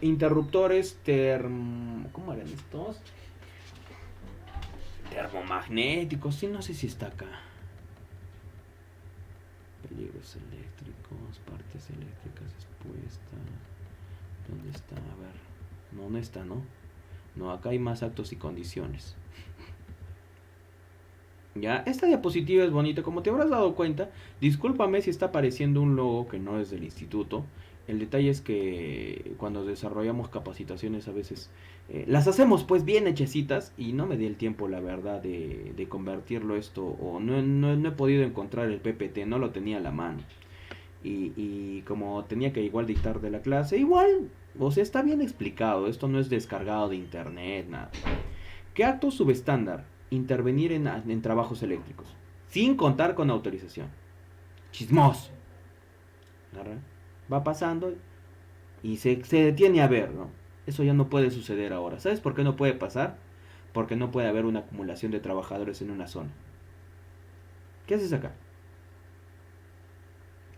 interruptores ¿cómo eran estos? Termomagnéticos, sí, no sé si está acá. Peligros eléctricos, partes eléctricas expuestas. ¿Dónde está? A ver. No está, ¿no? No, acá hay más actos y condiciones. Ya, esta diapositiva es bonita, como te habrás dado cuenta. Discúlpame si está apareciendo un logo que no es del instituto. El detalle es que cuando desarrollamos capacitaciones a veces las hacemos pues bien hechecitas y no me di el tiempo la verdad de convertirlo esto, o no he podido encontrar el PPT, no lo tenía a la mano. Y como tenía que igual dictar de la clase, igual, o sea, está bien explicado, esto no es descargado de internet, nada. ¿Qué acto subestándar? Intervenir en trabajos eléctricos, sin contar con autorización. Chismoso. ¿Verdad? Va pasando y se detiene a ver, ¿no? Eso ya no puede suceder ahora. ¿Sabes por qué no puede pasar? Porque no puede haber una acumulación de trabajadores en una zona. ¿Qué haces acá?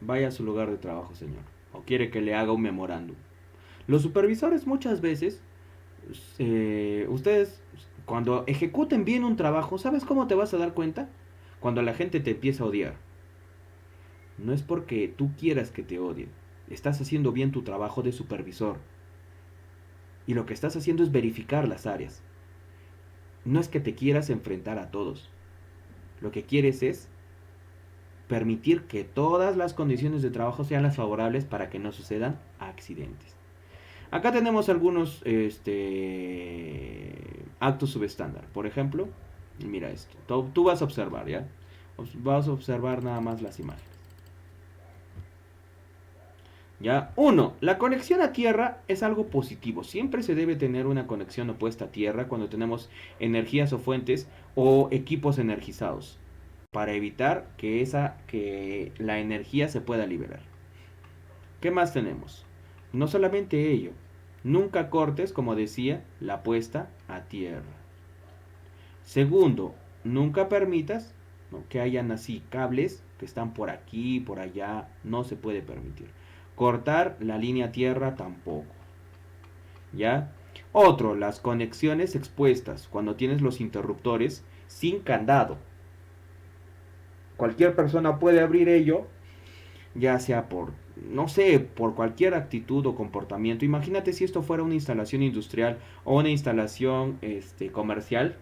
Vaya a su lugar de trabajo, señor. O quiere que le haga un memorándum. Los supervisores muchas veces, ustedes, cuando ejecuten bien un trabajo, ¿sabes cómo te vas a dar cuenta? Cuando la gente te empieza a odiar. No es porque tú quieras que te odien. Estás haciendo bien tu trabajo de supervisor. Y lo que estás haciendo es verificar las áreas. No es que te quieras enfrentar a todos. Lo que quieres es permitir que todas las condiciones de trabajo sean las favorables para que no sucedan accidentes. Acá tenemos algunos actos subestándar. Por ejemplo, mira esto. Tú vas a observar, ¿ya? Vas a observar nada más las imágenes. ¿Ya? 1. La conexión a tierra es algo positivo. Siempre se debe tener una conexión opuesta a tierra cuando tenemos energías o fuentes o equipos energizados, para evitar que la energía se pueda liberar. ¿Qué más tenemos? No solamente ello, nunca cortes, como decía, la puesta a tierra. Segundo, nunca permitas, ¿no?, que hayan así cables que están por aquí, por allá, no se puede permitir. Cortar la línea tierra tampoco. ¿Ya? Otro, las conexiones expuestas, cuando tienes los interruptores sin candado. Cualquier persona puede abrir ello, ya sea por, no sé, por cualquier actitud o comportamiento. Imagínate si esto fuera una instalación industrial o una instalación comercial.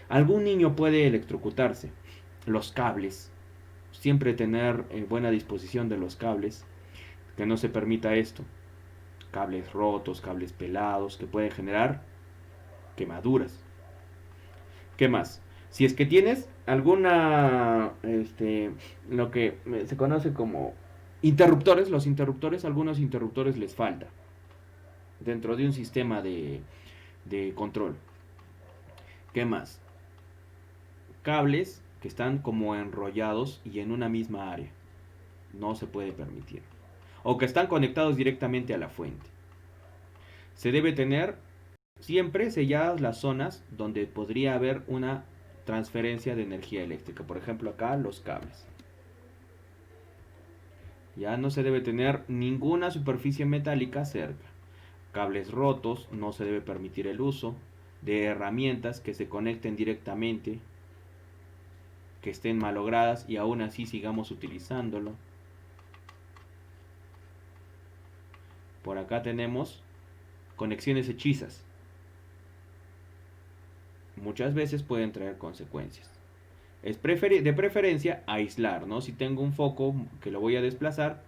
Algún niño puede electrocutarse. Los cables, siempre tener buena disposición de los cables, que no se permita esto. Cables rotos, cables pelados, que pueden generar quemaduras. ¿Qué más? Si es que tienes alguna, lo que se conoce como interruptores, los interruptores, algunos interruptores les falta dentro de un sistema de control. ¿Qué más? Cables que están como enrollados y en una misma área. No se puede permitir. O que están conectados directamente a la fuente. Se debe tener siempre selladas las zonas donde podría haber una transferencia de energía eléctrica. Por ejemplo, acá los cables. Ya no se debe tener ninguna superficie metálica cerca. Cables rotos, no se debe permitir el uso de herramientas que se conecten directamente, que estén malogradas y aún así sigamos utilizándolo. Por acá tenemos conexiones hechizas. Muchas veces pueden traer consecuencias. Es de preferencia aislar, ¿no? Si tengo un foco que lo voy a desplazar,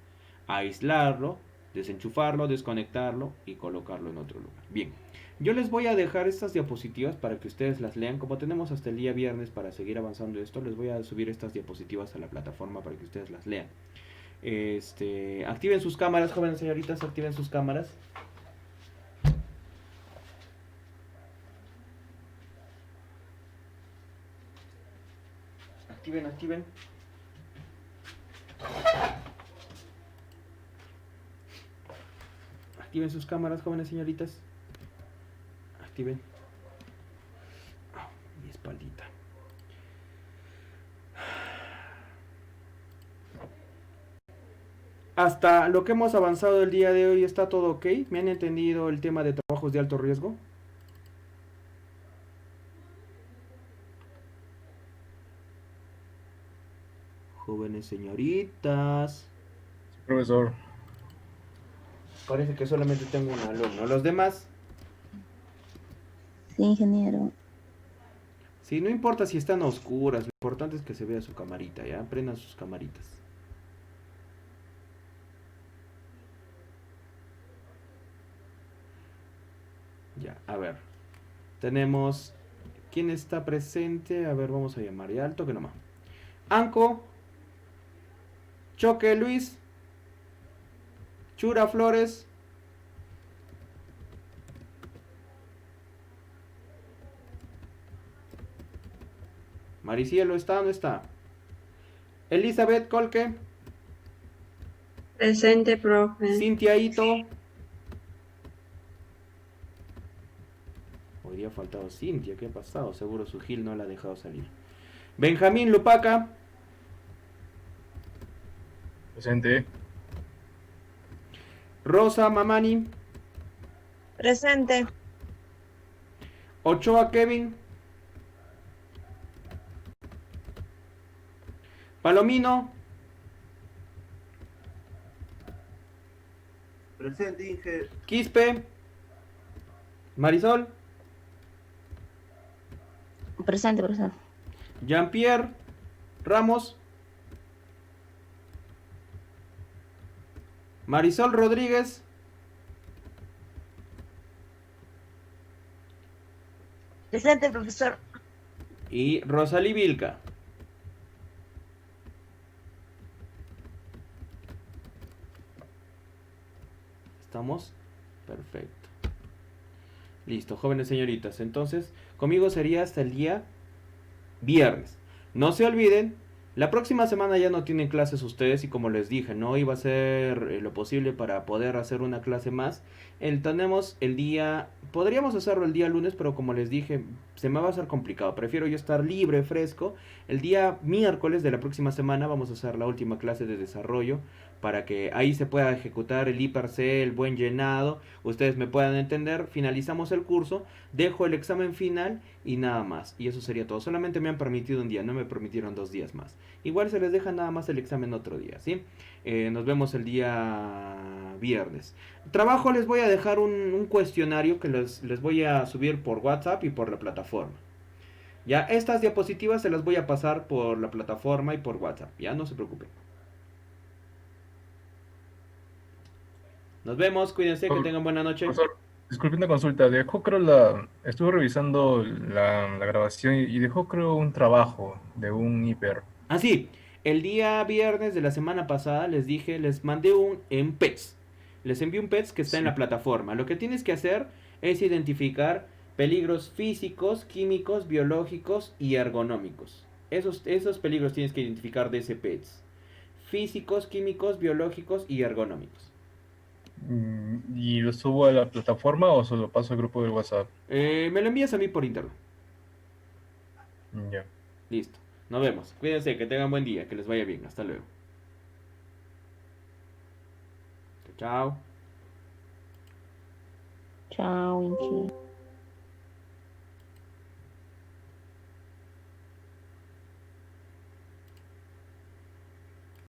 aislarlo, desenchufarlo, desconectarlo y colocarlo en otro lugar. Bien, Yo les voy a dejar estas diapositivas para que ustedes las lean. Como tenemos hasta el día viernes para seguir avanzando esto, les voy a subir estas diapositivas a la plataforma para que ustedes las lean. Activen sus cámaras, jóvenes señoritas, activen sus cámaras. Activen, activen. Activen sus cámaras, jóvenes señoritas. Activen. Mi espaldita. Hasta lo que hemos avanzado el día de hoy, ¿está todo ok? ¿Me han entendido el tema de trabajos de alto riesgo? Jóvenes señoritas. Profesor, Parece que solamente tengo un alumno. ¿Los demás? Sí, ingeniero. Sí, no importa si están a oscuras, lo importante es que se vea su camarita, ¿ya? Prendan sus camaritas. Ya, a ver. Tenemos... ¿Quién está presente? A ver, vamos a llamar ya alto que nomás. Anco. Choque Luis. Chura Flores. Maricielo, ¿está o no está? Elizabeth Colque. Presente, profe. Cintia Ito. Hoy día ha faltado Cintia, ¿qué ha pasado? Seguro su Gil no la ha dejado salir. Benjamín Lupaca. presente. Rosa Mamani. Presente. Ochoa Kevin. Palomino. Presente, Inge. Quispe. Marisol. Presente, profesor. Jean-Pierre Ramos. Marisol Rodríguez. Presente, profesor. Y Rosalí Vilca. ¿Estamos? Perfecto. Listo, jóvenes señoritas. Entonces, conmigo sería hasta el día viernes. No se olviden, la próxima semana ya no tienen clases ustedes y como les dije, no iba a ser lo posible para poder hacer una clase más. Tenemos el día, podríamos hacerlo el día lunes, pero como les dije, se me va a hacer complicado. Prefiero yo estar libre, fresco. El día miércoles de la próxima semana vamos a hacer la última clase de desarrollo para que ahí se pueda ejecutar el IPAR-C, el buen llenado, ustedes me puedan entender, finalizamos el curso, dejo el examen final y nada más, y eso sería todo, solamente me han permitido un día, no me permitieron 2 días más, igual se les deja nada más el examen otro día, ¿sí? Nos vemos el día viernes. Trabajo, les voy a dejar un cuestionario que les voy a subir por WhatsApp y por la plataforma. Ya, estas diapositivas se las voy a pasar por la plataforma y por WhatsApp, ya no se preocupen. Nos vemos, cuídense, que tengan buena noche. Profesor, disculpe una consulta. Estuve revisando la grabación y dejó, creo, un trabajo de un hiper. Ah, sí, el día viernes de la semana pasada les dije, les mandé en PETS. Les envié un PETS que está en Sí. la plataforma. Lo que tienes que hacer es identificar peligros físicos, químicos, biológicos y ergonómicos. Esos peligros tienes que identificar de ese PETS. Físicos, químicos, biológicos y ergonómicos. ¿Y lo subo a la plataforma o solo paso al grupo del WhatsApp? Me lo envías a mí por internet. Ya. Listo. Nos vemos. Cuídense, que tengan buen día, que les vaya bien. Hasta luego. Chao. Chao, Inchi.